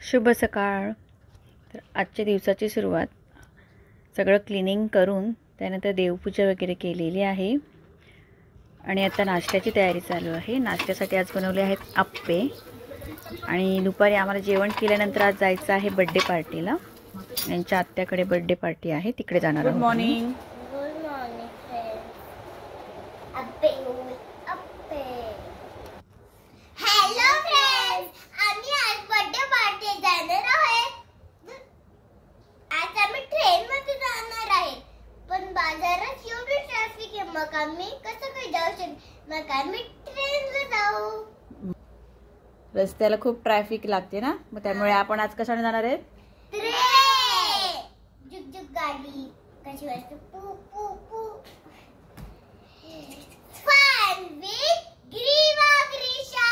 शुभ सकाळ। तर आजच्या दिवसाची सुरुवात सगळं क्लिनिंग करून त्यानंतर देवपूजा वगैरे केलेली आहे आणि आता नाश्त्याची तयारी चालू आहे। नाश्त्यासाठी आज बनवले आहेत आप्पे आणि दुपारी आम्हाला जेवण केल्यानंतर आज जायचं आहे बर्थडे पार्टीला। यांच्या आत्याकडे बर्थडे पार्टी आहे, तिकडे जाणार आहोत। Good morning. Good morning hello friends, आम्ही आज बर्थडे पार्टी जाणार आहोत। आज आम्ही ट्रेन मध्ये जाणार आहे, पण बाजारात एवढी ट्रॅफिक आहे, मग आम्ही कसं काय जाऊ शकतो? मग आम्ही ट्रेनला जाऊ। रस्त्याला खूप ट्रॅफिक लागते ना, मग त्यामुळे आपण आज कशाने जाणार आहेत? ट्रेन। जुग गाडी कशी वाजते पू पू पू। फन विथ ग्रीवा ग्रीशा।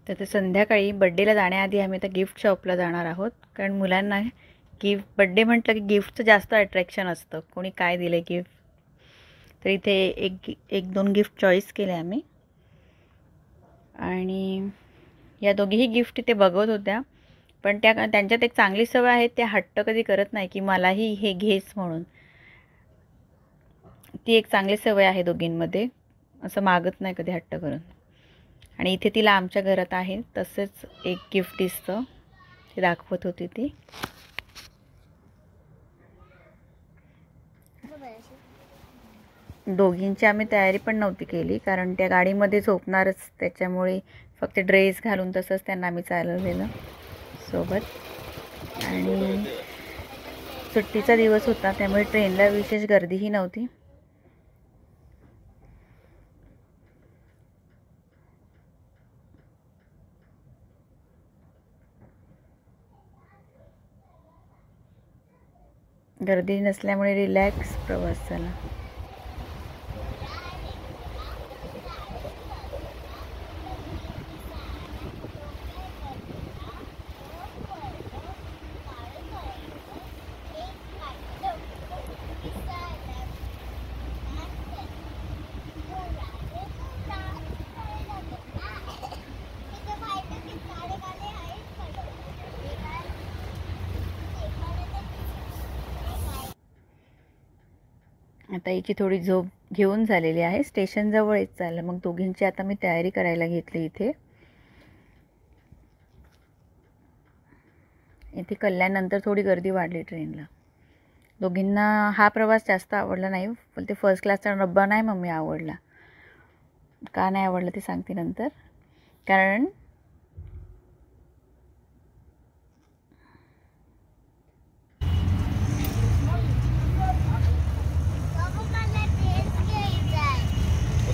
तर संध्याकाळी बर्थडेला जाण्याआधी आम्ही आता गिफ्ट शॉपला जाणार आहोत, कारण मुलांना गिफ्ट बर्थडे म्हटलं की गिफ्टचं जास्त अट्रॅक्शन असतं, कोणी काय दिले गिफ्ट। तर इथे एक दोन गिफ्ट चॉईस केले आम्ही आणि या दोघीही गिफ्ट इथे बघत होत्या, पण त्यांच्यात एक चांगली सवय आहे, त्या हट्ट कधी करत नाही की मलाही हे घेस म्हणून। ती एक चांगली सवय आहे दोघींमध्ये, असं मागत नाही कधी हट्ट करून। आणि इथे तिला आमच्या घरात आहे तसेच एक गिफ्ट दिसतं, ते दाखवत होती ती। दोघींची आम्ही तयारी पण नव्हती केली, कारण त्या गाडीमध्ये झोपणारच, त्याच्यामुळे फक्त ड्रेस घालून तसंच त्यांना आम्ही चालवलेलं सोबत। आणि सुट्टीचा दिवस होता, त्यामुळे ट्रेनला विशेष गर्दीही नव्हती। गर्दी नसल्यामुळे रिलॅक्स प्रवास झाला। आता हिची थोडी झोप घेऊन झालेली आहे, स्टेशन जवळच चाललं। मग दोघींची आता मी तयारी करायला घेतली। इथे कल्याणनंतर थोडी गर्दी वाढली ट्रेनला। दोघींना हा प्रवास जास्त आवडला नाही, पण ते फर्स्ट क्लासचा डब्बा नाही मम्मी आवडला। का नाही आवडलं ते सांगते नंतर, कारण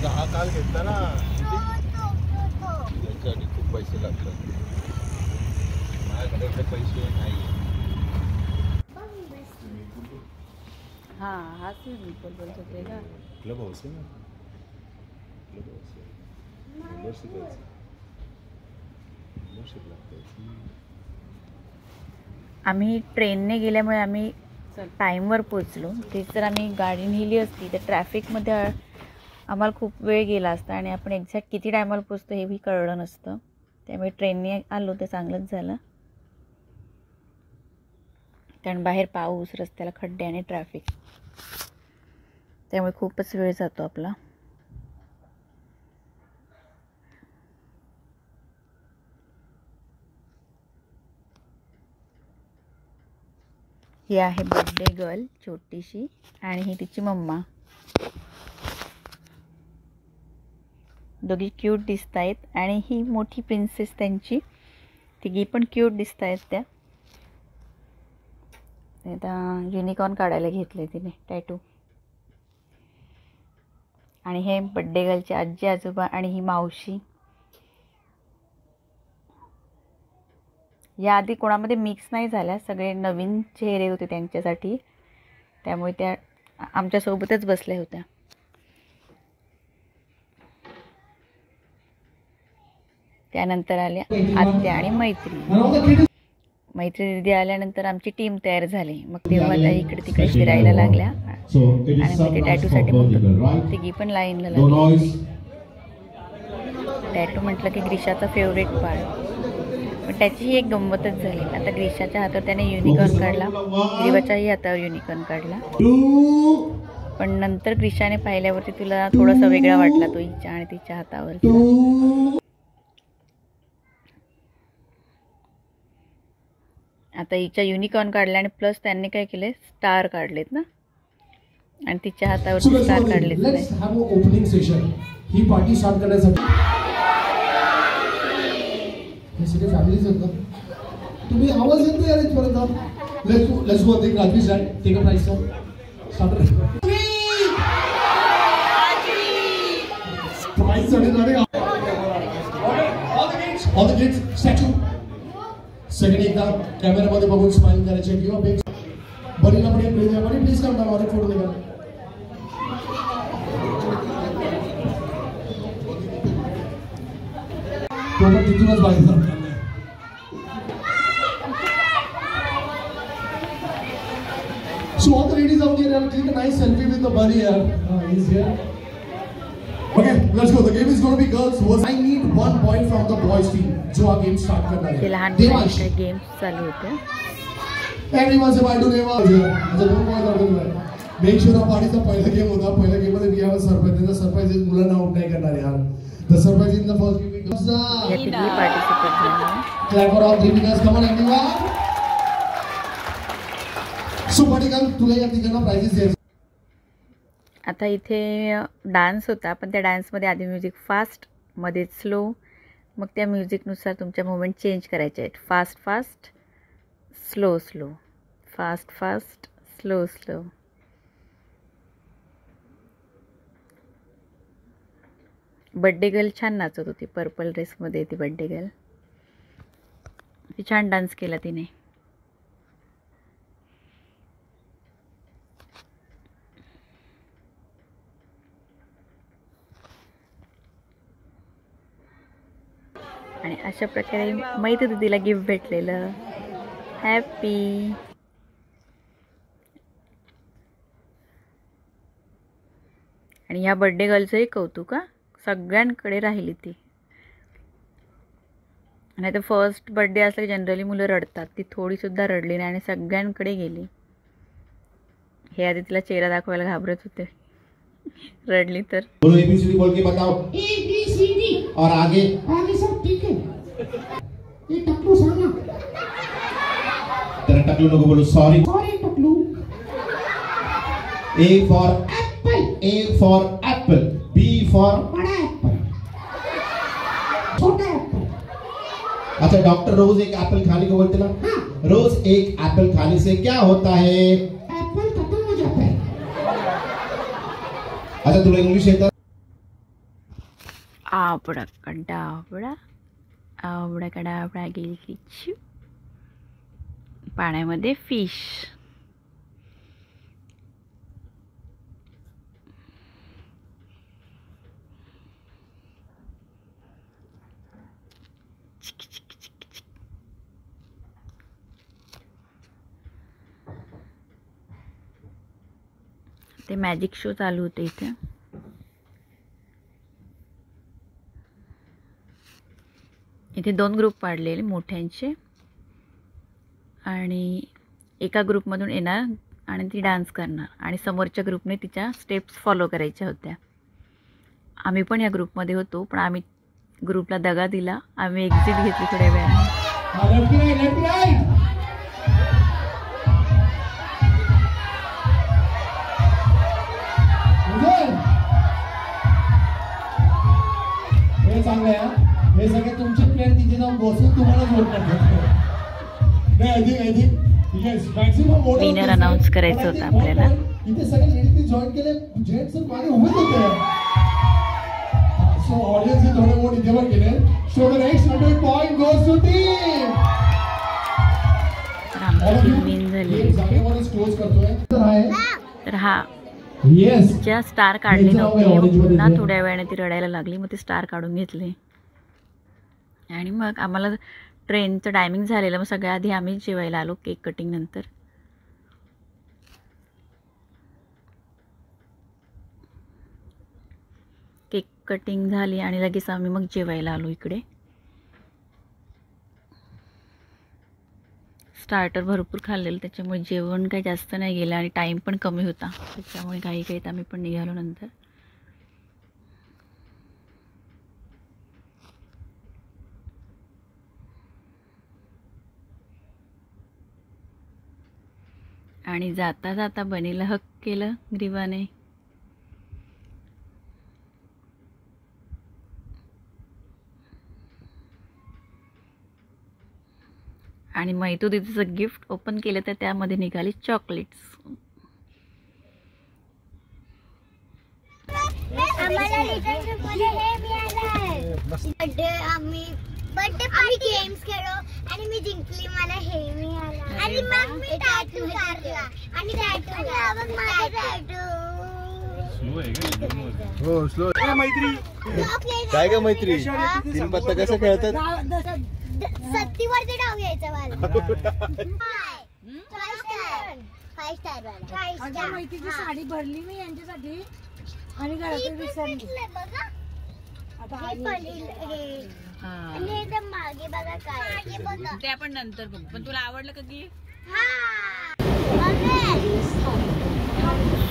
हा काल घेतला ना, त्याच्यासाठी खूप पैसे लागतात, माझ्याकडे पैसे नाही। हां हा स्विमिंग पूल बोलत होते का? क्लब हाऊस आहे ना, क्लब हाऊस मेंबरशिप लागते। आम्ही ट्रेनने गेल्यामुळे आम्ही टाईमवर पोचलो। तेच जर आम्ही गाडी नेली असती तर ट्रॅफिकमध्ये आम्हाला खूप वेळ गेला असता आणि आपण एक्झॅक्ट किती टायमाला पोचतो हे भी कळलं नसतं। त्यामुळे ट्रेनने आलो तर चांगलंच झालं, कारण बाहेर पाऊस, रस्त्याला खड्डे आणि ट्रॅफिक, त्यामुळे खूपच वेळ जातो आपला। ही आहे बर्थडे गर्ल छोटीशी, आणि ही तिची मम्मा। दोघी क्यूट दिसत आहेत, आणि ही मोठी प्रिन्सेस त्यांची, तिघी पण क्यूट दिसत आहेत त्या। आता युनिकॉर्न काढायला घेतले तिने, टॅटू। आणि हे बर्थडे गर्लचे आजी आजोबा आणि ही मावशी। याआधी कोणामध्ये मिक्स नाही झाल्या, सगळे नवीन चेहरे होते त्यांच्यासाठी, त्यामुळे त्या आमच्यासोबतच बसल्या होत्या। त्यानंतर आल्या आत्या आणि मैत्री दीदी आल्यानंतर आमची टीम तयार झाली। मग तेव्हा त्या इकडे तिकडे फिरायला लागल्या आणि मी ते टॅटूसाठी मग तिघी पण लाईनला लागली। टॅटू म्हटलं की ग्रीशाचा फेवरेट पार्ट। पण त्याची एक गंमतच झाली. आता ग्रीशाच्या हातात त्याने युनिकॉर्न काढला, ग्रीवाच्याही हातावर युनिकॉर्न काढला. पण नंतर ग्रीशाने पाहिल्यावरती तुला थोडासा वेगळा वाटला तो हिच्या आणि तिच्या हातावरचा. आता हिच्या युनिकॉर्न काढला आणि प्लस त्यांनी काय केले, स्टार काढलेत ना, आणि तिच्या हातावरती स्टार काढलेत नाही. ओपनिंग सेशन ही पार्टी स्टार्ट करण्यासाठी हे सगळे फॅमिलीज आहेत ना. तुम्ही आवाज येतो यार इथपर्यंत. Let's go take Rajvi side, take a price start. Price साठी all the kids statue. Second एकदा कॅमेरामध्ये बघून स्माइल करायचे किंवा बरीला पण एक प्लीज द्या. बरी प्लीज करता मला फोटो निघा. तो पण तिथूनच बाहेर. So all the ladies out there, take a nice selfie with the bunny here. He's here. Okay, let's go. The game is going to be girls versus. I need 1 point from the boys team. जो हा game start करणार आहे. ते लहान मुलांचे games चालू होते. Everyone say bye to Neva. अच्छा 2 पॉइंट आउट. मेक श्योर हा पार्टीचा पहिला गेम होता. पहिल्या गेम मध्ये मी यावर सरप्राइज देतो. सरप्राइज मुलांना आउट नाही करणार यार. The surprise in the first game. या तिघी पार्टिसिपेट झाल्या. Clap for all three winners. Come on everyone. So Patikan, तुला या तिघांना प्राइजेस द्यायचे. आता इथे डान्स होता, पण त्या डान्समध्ये आधी म्युझिक फास्ट, मध्ये स्लो, मग त्या म्युझिकनुसार तुमच्या मुवमेंट चेंज करायचे आहेत. Fast fast, slow slow, fast fast, slow slow. Birthday girl छान नाचत होती, पर्पल ड्रेसमध्ये ती बड्डे गर्ल. ती छान डान्स केला तिने. आणि अशा प्रकारे माहिती होतं तिला गिफ्ट भेटलेलं. हॅपी. आणि ह्या बड्डे गर्लचंही कौतुक का सगळ्यांकडे राहिली ती. नाही तर फर्स्ट बड्डे असलं की जनरली मुलं रडतात. ती थोडीसुद्धा रडली नाही आणि सगळ्यांकडे गेली. हे आधी तिला चेहरा दाखवायला घाबरत होते, रडली तर. बोलो ABCD बोल के बताओ. ABCD और आगे सब ठीक है. ये टकलू सांगा. तेरा टकलू नको बोलो. सॉरी टकलू. A for apple. A for apple. B for बड़ा एप्पल. छोटा एप्पल. अच्छा डॉक्टर रोज एक एप्पल खाने को बोलते ना. हाँ. रोज एक एप्पल खाने से क्या होता है? एप्पल खत्म हो जाता है. अच्छा तुला इंग्लिश येतं? आवडा कडावडा, आवडा कडावडा गेली की पाण्यामध्ये फिश. ते मॅजिक शो चालू होते इथे. इथे 2 ग्रुप पाडलेले मोठ्यांचे, आणि एका ग्रुपमधून येणार आणि ती डान्स करणार आणि समोरच्या ग्रुपने तिच्या स्टेप्स फॉलो करायच्या होत्या. आम्ही पण या ग्रुपमध्ये होतो, पण आम्ही ग्रुपला दगा दिला. आम्ही एक्झिट घेतली थोड्या वेळाने. हे चांगलं आहे. हे सगळे तुमचे प्लेयर तिथे जाऊन बसून तुम्हाला जोड करतात. विनर अनाउन्स करायचं होतं आपल्याला. इथे सगळे लेडीजनी जॉईन केले. जेंट्स मागे उभेच होते. सो ऑडियन्सने थोडे वोट इथे वर केले. So the next 100 point goes to team. तर आमची टीम विन झाली. क्लोज करतोय. तर हा येस तिच्या स्टार काढले नव्हते. पुन्हा थोड्या वेळाने ती रडायला लागली. मग ते स्टार काढून घेतले आणि मग आम्हाला ट्रेनचं टायमिंग झालेलं. मग सगळ्या आधी आम्ही जेवायला आलो केक कटिंग नंतर. केक कटिंग झाली आणि लगेच आम्ही मग जेवायला आलो इकडे. स्टार्टर भरपूर खाल्लेलं, त्याच्यामुळे जेवण काही जास्त नाही गेलं आणि टाईम पण कमी होता, त्याच्यामुळे काही आम्ही पण निघालो नंतर. आणि जाता जाता बनीला हक केलं ग्रीवाने. आणि मैतू दीदीचं गिफ्ट ओपन केलं तर त्यामध्ये निघाली चॉकलेट्स. आम्हाला रिटर्न गिफ्टमध्ये हे मिळालं. बर्थडे पार्टी गेम्स खेळलो आणि मी जिंकली, मला हे मिळालं. आणि मग मी टॅटू काढला आणि टॅटू मग माझा टॅटू. हो स्लो मैत्री. काय का मैत्री, तीन पत्ता कसं खेळतात? सत्तीवरती डाव घ्यायचा मला. 5 स्टार वाला. माहितीची साडी भरली मी यांच्यासाठी आणि घरात विसरली. आता हे पडील हे. आणि एकदम मागे बघा काय मागे बघा. ते आपण नंतर बघू. पण तुला आवडलं का गिफ्ट?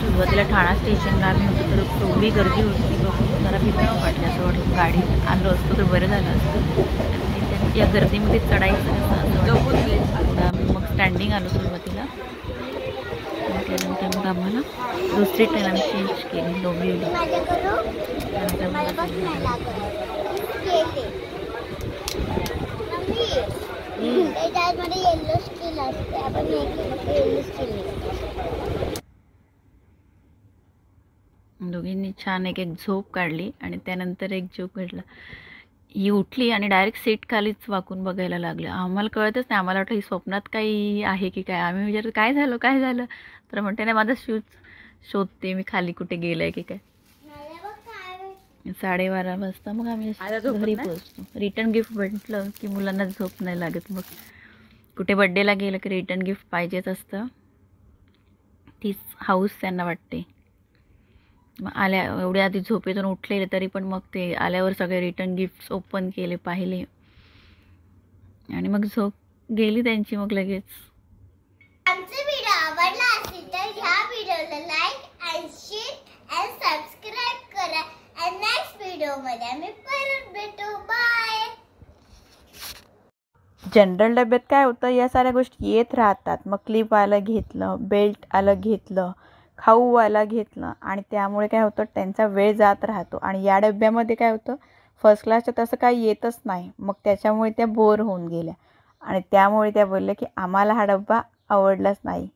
सुरुवातीला ठाणा स्टेशनला आम्ही होतो तर तेवढी गर्दी होती, जरा भीती वाटली. असं वाटलं गाडीत आलो असतो तर बरं झालं असतं. या गर्दीमध्ये चढायचं आम्ही मग स्टँडिंग आलो सुरुवातीला. त्यानंतर मग आम्हाला दुसरी ट्रेन आम्ही चेंज केली डोंबिवली. त्याच्यामध्ये येल्लो स्किल असते, आपण येल्लो स्किल. दोघींनी छान एक झोप काढली आणि त्यानंतर एक झोप काढला. ही उठली आणि डायरेक्ट सीट खालीच वाकून बघायला लागलं. आम्हाला कळतच नाही, आम्हाला वाटतं ही स्वप्नात काही आहे की काय. आम्ही विचारतो काय झालं, तर म्हणते नाही माझा शूज शोधते मी, खाली कुठे गेलाय की काय. 12:30 वाजता मग आम्ही घरी पोहोचतो. रिटर्न गिफ्ट भेटलं की मुलांना झोप नाही लागत. मग कुठे बड्डेला गेलं की रिटर्न गिफ्ट पाहिजेच असतं, तीच हाऊस त्यांना वाटते. मग आल्या एवढ्या आधी झोपेतून उठलेले तरी पण मग ते आल्यावर सगळे रिटर्न गिफ्ट्स ओपन केले, पाहिले आणि मग झोप गेली त्यांची मग लगेच. आमचा व्हिडिओ आवडला असेल तर ह्या व्हिडिओला लाईक आणि शेअर आणि सबस्क्राईब करा. आणि नेक्स्ट व्हिडिओमध्ये आम्ही परत भेटू. बाय. जनरल डब्यात काय होतं, या साऱ्या गोष्टी येत राहतात. मग क्लिपवाला घेतलं, बेल्ट आलं घेतलं, खाऊवाला घेतलं आणि त्यामुळे काय होतं त्यांचा वेळ जात राहतो. आणि या डब्यामध्ये काय होतं फर्स्ट क्लासचं तसं काही येतच नाही. मग त्याच्यामुळे त्या बोर होऊन गेल्या आणि त्यामुळे त्या बोलल्या की आम्हाला हा डब्बा आवडलाच नाही.